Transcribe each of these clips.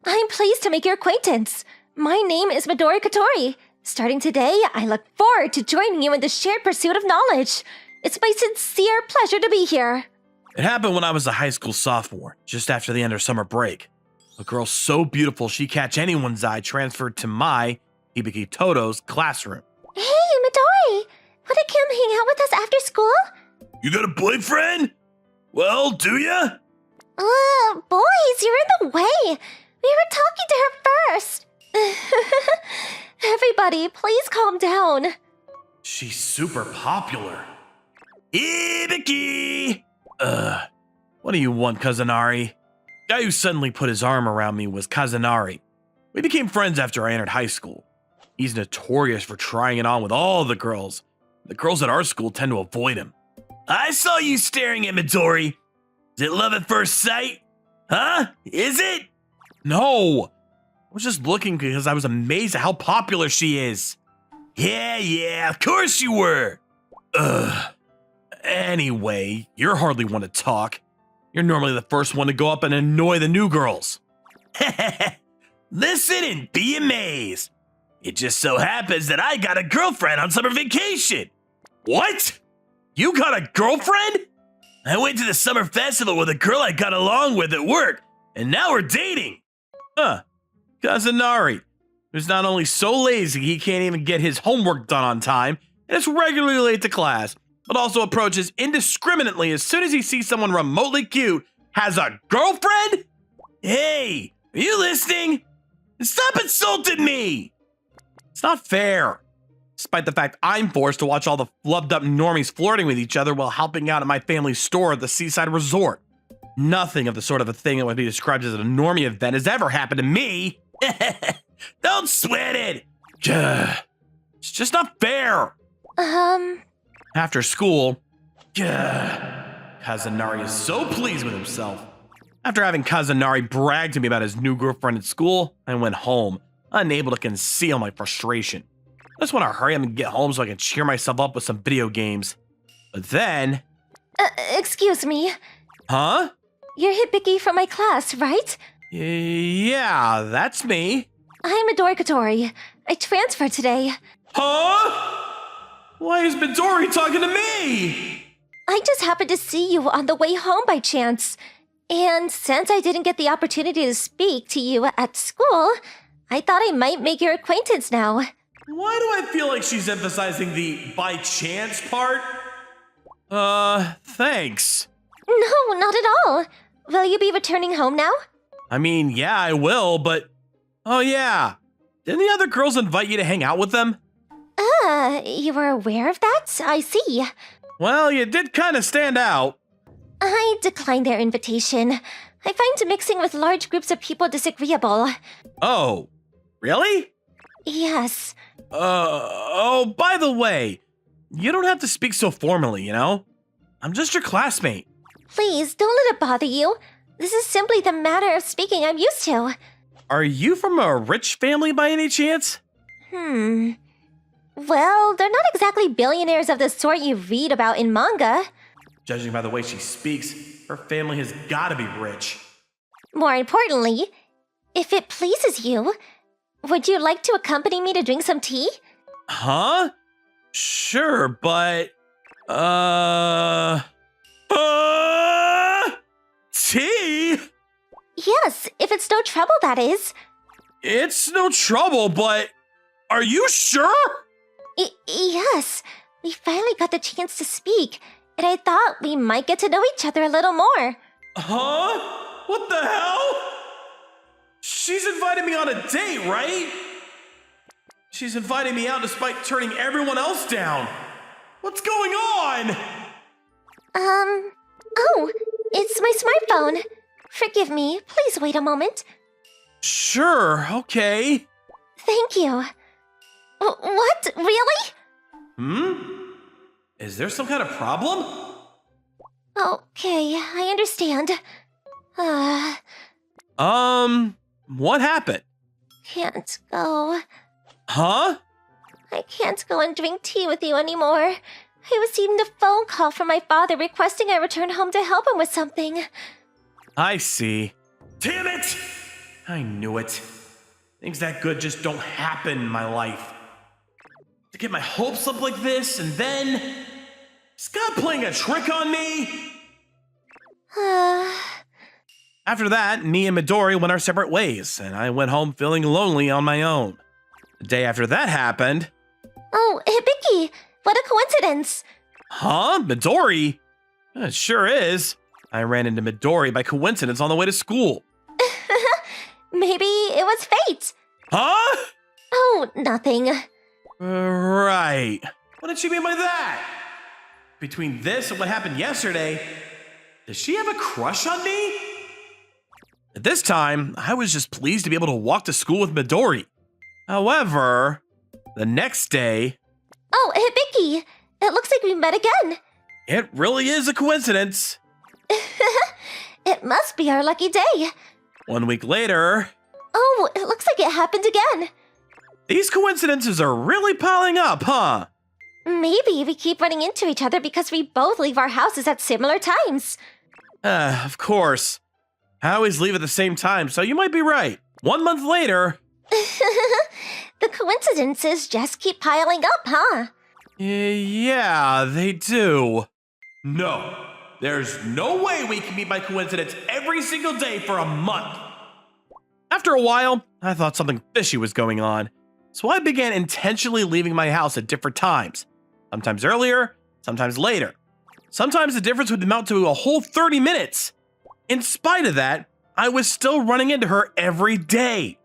I'm pleased to make your acquaintance. My name is Midori Katori. Starting today, I look forward to joining you in the shared pursuit of knowledge. It's my sincere pleasure to be here. It happened when I was a high school sophomore, just after the end of summer break. A girl so beautiful she'd catch anyone's eye transferred to my, Hibiki Toto's, classroom. Hey, Midori! Wanna come hang out with us after school? You got a boyfriend? Well, do ya? Boys, you're in the way. We were talking to her first. Everybody, please calm down. She's super popular. Hibiki! What do you want, Kazunari? The guy who suddenly put his arm around me was Kazunari. We became friends after I entered high school. He's notorious for trying it on with all the girls. The girls at our school tend to avoid him. I saw you staring at Midori. Is it love at first sight? Huh? Is it? No. I was just looking because I was amazed at how popular she is. Yeah, of course you were. Anyway, you're hardly one to talk. You're normally the first one to go up and annoy the new girls. Listen and be amazed. It just so happens that I got a girlfriend on summer vacation. What? You got a girlfriend? I went to the summer festival with a girl I got along with at work, and now we're dating. Kazunari, who's not only so lazy he can't even get his homework done on time, and is regularly late to class, but also approaches indiscriminately as soon as he sees someone remotely cute, has a girlfriend? Hey, are you listening? Stop insulting me! It's not fair. Despite the fact I'm forced to watch all the flubbed up normies flirting with each other while helping out at my family's store at the seaside resort. Nothing of the sort of a thing that would be described as a normie event has ever happened to me. Don't sweat it. It's just not fair. After school, Kazunari is so pleased with himself. After having Kazunari brag to me about his new girlfriend at school, I went home, unable to conceal my frustration. I just want to hurry up and get home so I can cheer myself up with some video games. But then... Excuse me. Huh? You're Hibiki from my class, right? Yeah, that's me. I'm Midori Katori. I transferred today. Huh? Why is Midori talking to me? I just happened to see you on the way home by chance. And since I didn't get the opportunity to speak to you at school, I thought I might make your acquaintance now. Why do I feel like she's emphasizing the by chance part? Thanks. No, not at all. Will you be returning home now? I mean, yeah, I will, but... Oh, yeah. Didn't the other girls invite you to hang out with them? You were aware of that? I see. Well, you did kind of stand out. I declined their invitation. I find mixing with large groups of people disagreeable. Oh, really? Yes. Oh, by the way, you don't have to speak so formally, you know? I'm just your classmate. Please, don't let it bother you. This is simply the manner of speaking I'm used to. Are you from a rich family by any chance? Well, they're not exactly billionaires of the sort you read about in manga. Judging by the way she speaks, her family has gotta be rich. More importantly, if it pleases you, would you like to accompany me to drink some tea? Huh? Sure, but... Tea? Yes, if it's no trouble, that is. It's no trouble, but... Are you sure? Yes, we finally got the chance to speak, and I thought we might get to know each other a little more. Huh? What the hell? She's invited me on a date, right? She's inviting me out despite turning everyone else down. What's going on? Oh, it's my smartphone. Forgive me, please wait a moment. Sure, okay. Thank you. What? Really? Is there some kind of problem? Okay, I understand. What happened? Can't go. Huh? I can't go and drink tea with you anymore. I received a phone call from my father requesting I return home to help him with something. I see. Damn it! I knew it. Things that good just don't happen in my life. To get my hopes up like this, and then... Is God playing a trick on me? After that, me and Midori went our separate ways, and I went home feeling lonely on my own. The day after that happened... Oh, Hibiki! What a coincidence! Huh? Midori? It sure is. I ran into Midori by coincidence on the way to school. Maybe it was fate. Huh? Oh, nothing. Right. What did she mean by that? Between this and what happened yesterday, does she have a crush on me? At this time, I was just pleased to be able to walk to school with Midori. However, the next day... Oh, Hibiki! It looks like we met again. It really is a coincidence. It must be our lucky day. 1 week later... Oh, it looks like it happened again. These coincidences are really piling up, huh? Maybe we keep running into each other because we both leave our houses at similar times. Of course. I always leave at the same time, so you might be right. 1 month later... The coincidences just keep piling up, huh? Yeah, they do. No, there's no way we can meet by coincidence every single day for a month. After a while, I thought something fishy was going on, so I began intentionally leaving my house at different times. Sometimes earlier, sometimes later. Sometimes the difference would amount to a whole 30 minutes. In spite of that, I was still running into her every day.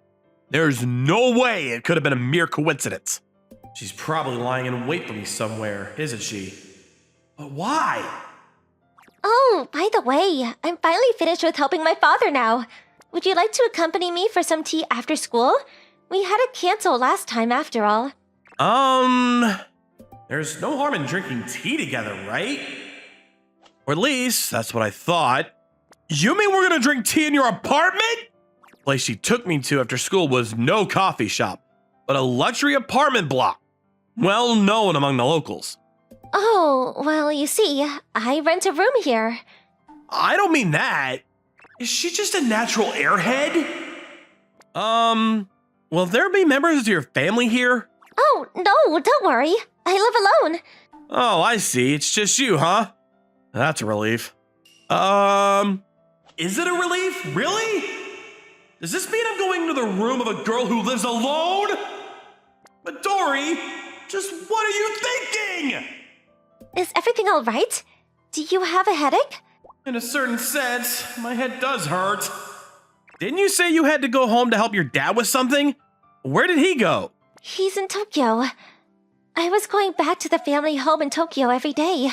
There's no way it could have been a mere coincidence. She's probably lying in wait for me somewhere, isn't she? But why? Oh, by the way, I'm finally finished with helping my father now. Would you like to accompany me for some tea after school? We had to cancel last time after all. There's no harm in drinking tea together, right? Or at least, that's what I thought. You mean we're gonna drink tea in your apartment? The place she took me to after school was no coffee shop, but a luxury apartment block, well known among the locals. Oh, well, you see, I rent a room here. I don't mean that. Is she just a natural airhead? Will there be members of your family here? Oh, no, don't worry. I live alone. Oh, I see. It's just you, huh? That's a relief. Is it a relief? Really? Does this mean I'm going to the room of a girl who lives alone? Midori, just what are you thinking? Is everything all right? Do you have a headache? In a certain sense, my head does hurt. Didn't you say you had to go home to help your dad with something? Where did he go? He's in Tokyo. I was going back to the family home in Tokyo every day.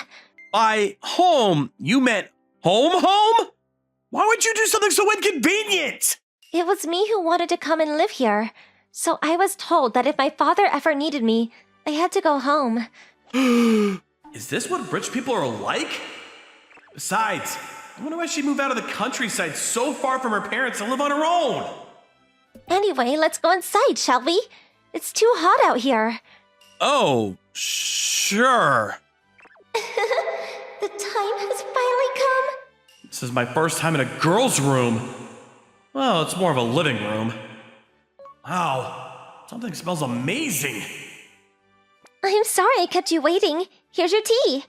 By home, you meant home? Why would you do something so inconvenient? It was me who wanted to come and live here. So I was told that if my father ever needed me, I had to go home. Is this what rich people are like? Besides, I wonder why she moved out of the countryside so far from her parents to live on her own. Anyway, let's go inside, shall we? It's too hot out here. Oh, sure. The time has finally come. This is my first time in a girl's room. Well, it's more of a living room. Wow, something smells amazing. I'm sorry I kept you waiting. Here's your tea.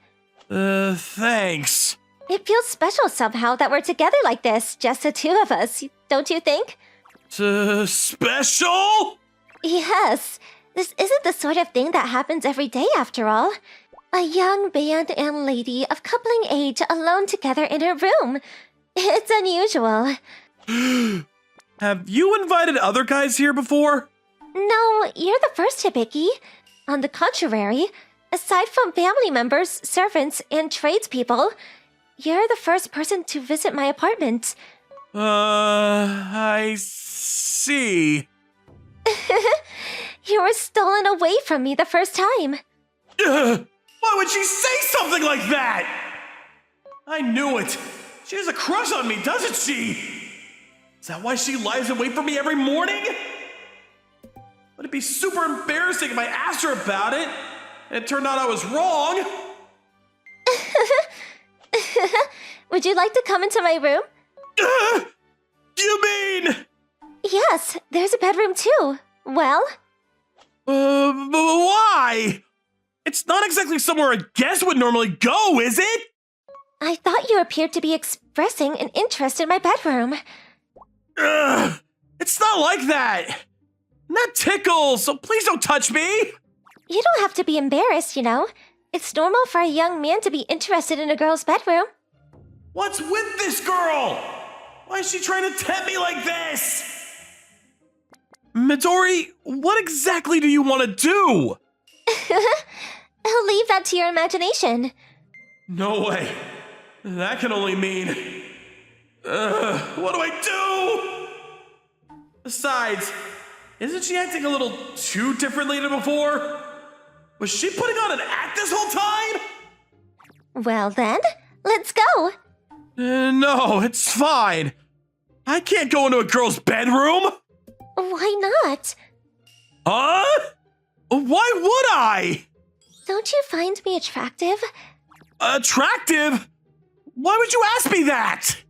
Thanks. It feels special somehow that we're together like this, just the two of us, don't you think? Special? Yes. This isn't the sort of thing that happens every day after all. A young man and lady of coupling age alone together in a room. It's unusual. Have you invited other guys here before? No, you're the first, Hibiki. On the contrary, aside from family members, servants, and tradespeople, you're the first person to visit my apartment. I see. You were stolen away from me the first time. Why would she say something like that? I knew it. She has a crush on me, doesn't she? Is that why she lies in wait for me every morning? Would it be super embarrassing if I asked her about it and it turned out I was wrong? Would you like to come into my room? You mean? Yeah, Yes, there's a bedroom too. Well? But why? It's not exactly somewhere a guest would normally go, is it? I thought you appeared to be expressing an interest in my bedroom. Ugh, it's not like that. That tickles, so please don't touch me. You don't have to be embarrassed, you know. It's normal for a young man to be interested in a girl's bedroom. What's with this girl? Why is she trying to tempt me like this? Midori, what exactly do you want to do? I'll leave that to your imagination. No way. That can only mean... what do I do? Besides, isn't she acting a little too differently than before? Was she putting on an act this whole time? Well then, let's go. No, it's fine. I can't go into a girl's bedroom. Why not? Huh? Why would I? Don't you find me attractive? Attractive? Why would you ask me that?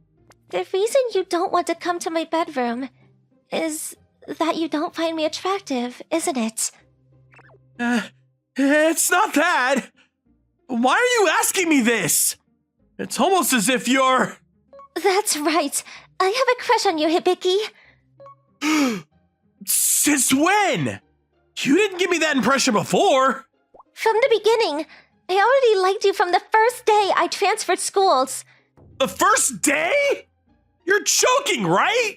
The reason you don't want to come to my bedroom is that you don't find me attractive, isn't it? It's not that. Why are you asking me this? It's almost as if you're... That's right. I have a crush on you, Hibiki. Since when? You didn't give me that impression before. From the beginning. I already liked you from the first day I transferred schools. The first day? You're joking, right?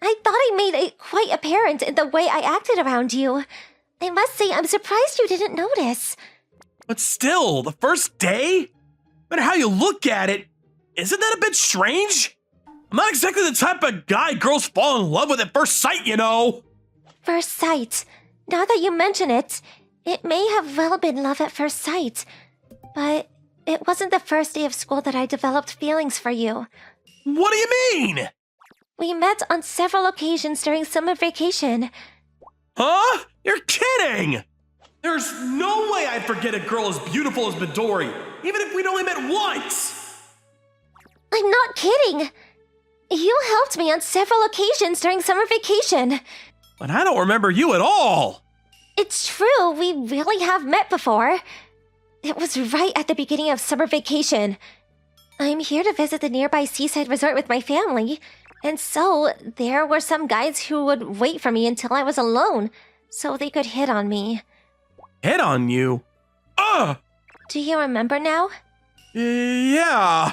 I thought I made it quite apparent in the way I acted around you. I must say, I'm surprised you didn't notice. But still, the first day? No matter how you look at it, isn't that a bit strange? I'm not exactly the type of guy girls fall in love with at first sight, you know. First sight. Now that you mention it, it may have well been love at first sight. But it wasn't the first day of school that I developed feelings for you. What do you mean? We met on several occasions during summer vacation. Huh? You're kidding! There's no way I'd forget a girl as beautiful as Midori, even if we'd only met once! I'm not kidding! You helped me on several occasions during summer vacation. But I don't remember you at all! It's true, we really have met before. It was right at the beginning of summer vacation. I'm here to visit the nearby seaside resort with my family, and so there were some guys who would wait for me until I was alone, so they could hit on me. Hit on you? Ugh! Do you remember now? Yeah.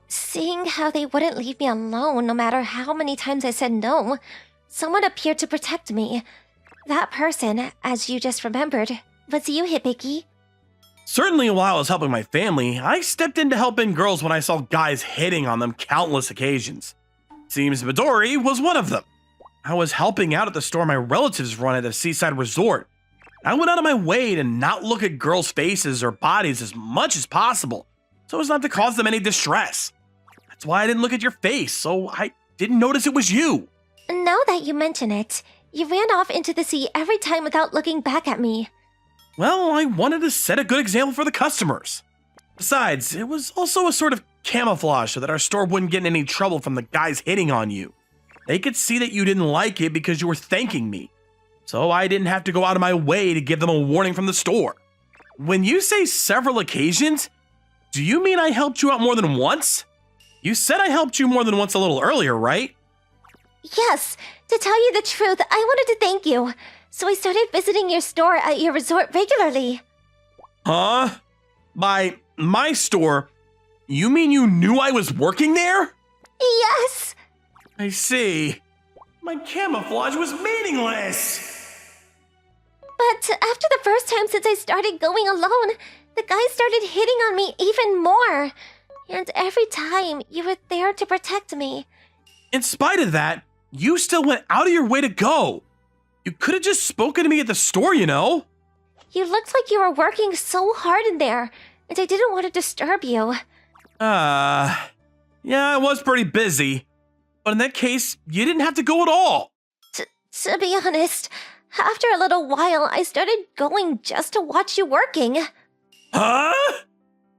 Seeing how they wouldn't leave me alone no matter how many times I said no, someone appeared to protect me. That person, as you just remembered, was you, Hibiki. Certainly while I was helping my family, I stepped in to help in girls when I saw guys hitting on them countless occasions. Seems Midori was one of them. I was helping out at the store my relatives run at a seaside resort. I went out of my way to not look at girls' faces or bodies as much as possible, so as not to cause them any distress. That's why I didn't look at your face, so I didn't notice it was you. Now that you mention it, you ran off into the sea every time without looking back at me. Well, I wanted to set a good example for the customers. Besides, it was also a sort of camouflage so that our store wouldn't get in any trouble from the guys hitting on you. They could see that you didn't like it because you were thanking me. So I didn't have to go out of my way to give them a warning from the store. When you say several occasions, do you mean I helped you out more than once? You said I helped you more than once a little earlier, right? Yes, to tell you the truth, I wanted to thank you. So I started visiting your store at your resort regularly. Huh? By my store, you mean you knew I was working there? Yes. I see. My camouflage was meaningless. But after the first time since I started going alone, the guys started hitting on me even more. And every time, you were there to protect me. In spite of that, you still went out of your way to go. You could have just spoken to me at the store, you know? You looked like you were working so hard in there, and I didn't want to disturb you. Yeah, I was pretty busy. But in that case, you didn't have to go at all. To be honest, after a little while, I started going just to watch you working. Huh?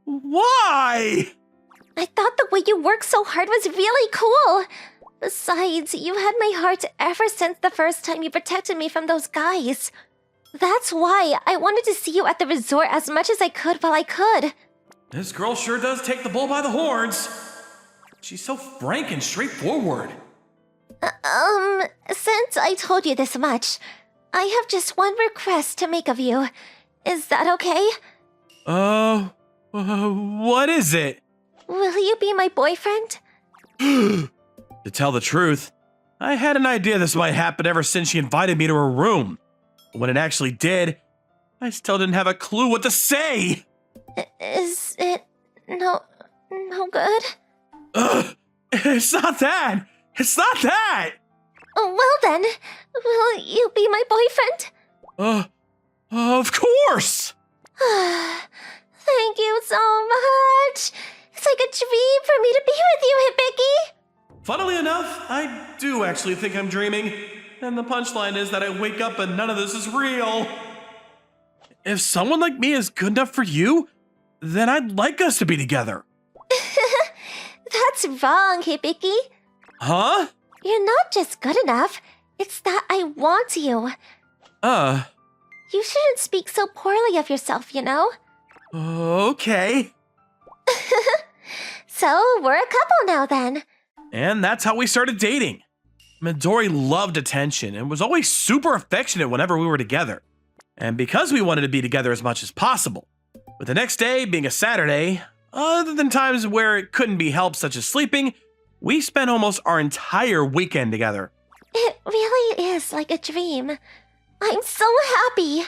Why? I thought the way you worked so hard was really cool. Besides, you had my heart ever since the first time you protected me from those guys. That's why I wanted to see you at the resort as much as I could while I could. This girl sure does take the bull by the horns. She's so frank and straightforward. Since I told you this much, I have just one request to make of you. Is that okay? What is it? Will you be my boyfriend? To tell the truth, I had an idea this might happen ever since she invited me to her room. When it actually did, I still didn't have a clue what to say. Is it no good? It's not that. It's not that. Well then, will you be my boyfriend? Of course. Thank you so much. It's like a dream for me to be with you, Hibiki. Funnily enough, I do actually think I'm dreaming. And the punchline is that I wake up and none of this is real. If someone like me is good enough for you, then I'd like us to be together. That's wrong, Hibiki. Huh? You're not just good enough. It's that I want you. You shouldn't speak so poorly of yourself, you know? Okay. So, we're a couple now then. And that's how we started dating. Midori loved attention and was always super affectionate whenever we were together. And because we wanted to be together as much as possible, with the next day being a Saturday, other than times where it couldn't be helped such as sleeping, we spent almost our entire weekend together. It really is like a dream. I'm so happy.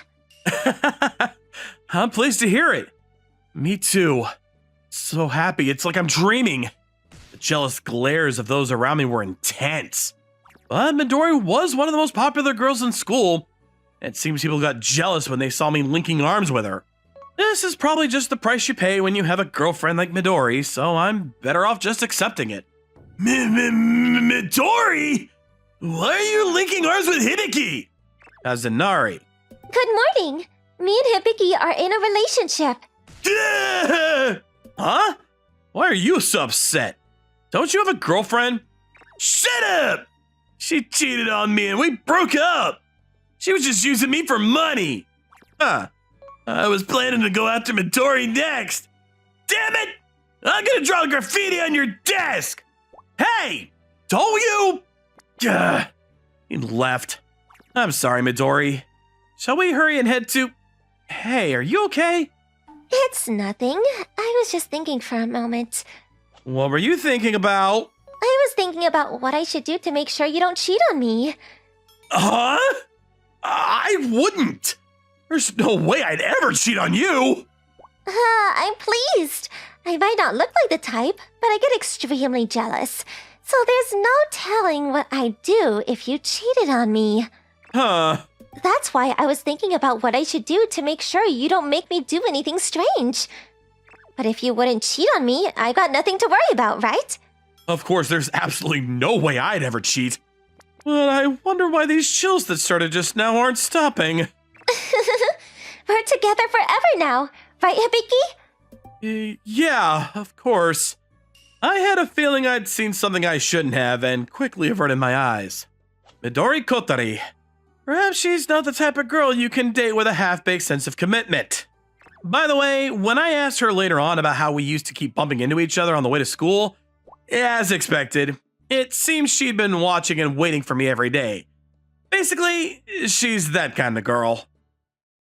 I'm pleased to hear it. Me too. So happy, it's like I'm dreaming. The jealous glares of those around me were intense. But Midori was one of the most popular girls in school. It seems people got jealous when they saw me linking arms with her. This is probably just the price you pay when you have a girlfriend like Midori, so I'm better off just accepting it. Midori? Why are you linking arms with Hibiki? Azanari. Good morning. Me and Hibiki are in a relationship. Huh? Why are you so upset? Don't you have a girlfriend? Shut up! She cheated on me and we broke up. She was just using me for money. I was planning to go after Midori next. Damn it! I'm gonna draw graffiti on your desk. Hey! Don't you? He left. I'm sorry, Midori. Shall we hurry and head to... Hey, are you okay? It's nothing. I was just thinking for a moment. What were you thinking about? I was thinking about what I should do to make sure you don't cheat on me. Huh? I wouldn't. There's no way I'd ever cheat on you. I'm pleased. I might not look like the type, but I get extremely jealous. So there's no telling what I'd do if you cheated on me. Huh. That's why I was thinking about what I should do to make sure you don't make me do anything strange. But if you wouldn't cheat on me, I've got nothing to worry about, right? Of course, there's absolutely no way I'd ever cheat. But I wonder why these chills that started just now aren't stopping. We're together forever now, right, Hibiki? Yeah, of course. I had a feeling I'd seen something I shouldn't have and quickly averted my eyes. Midori Kotari. Perhaps she's not the type of girl you can date with a half-baked sense of commitment. By the way, when I asked her later on about how we used to keep bumping into each other on the way to school, as expected, it seems she'd been watching and waiting for me every day. Basically, she's that kind of girl.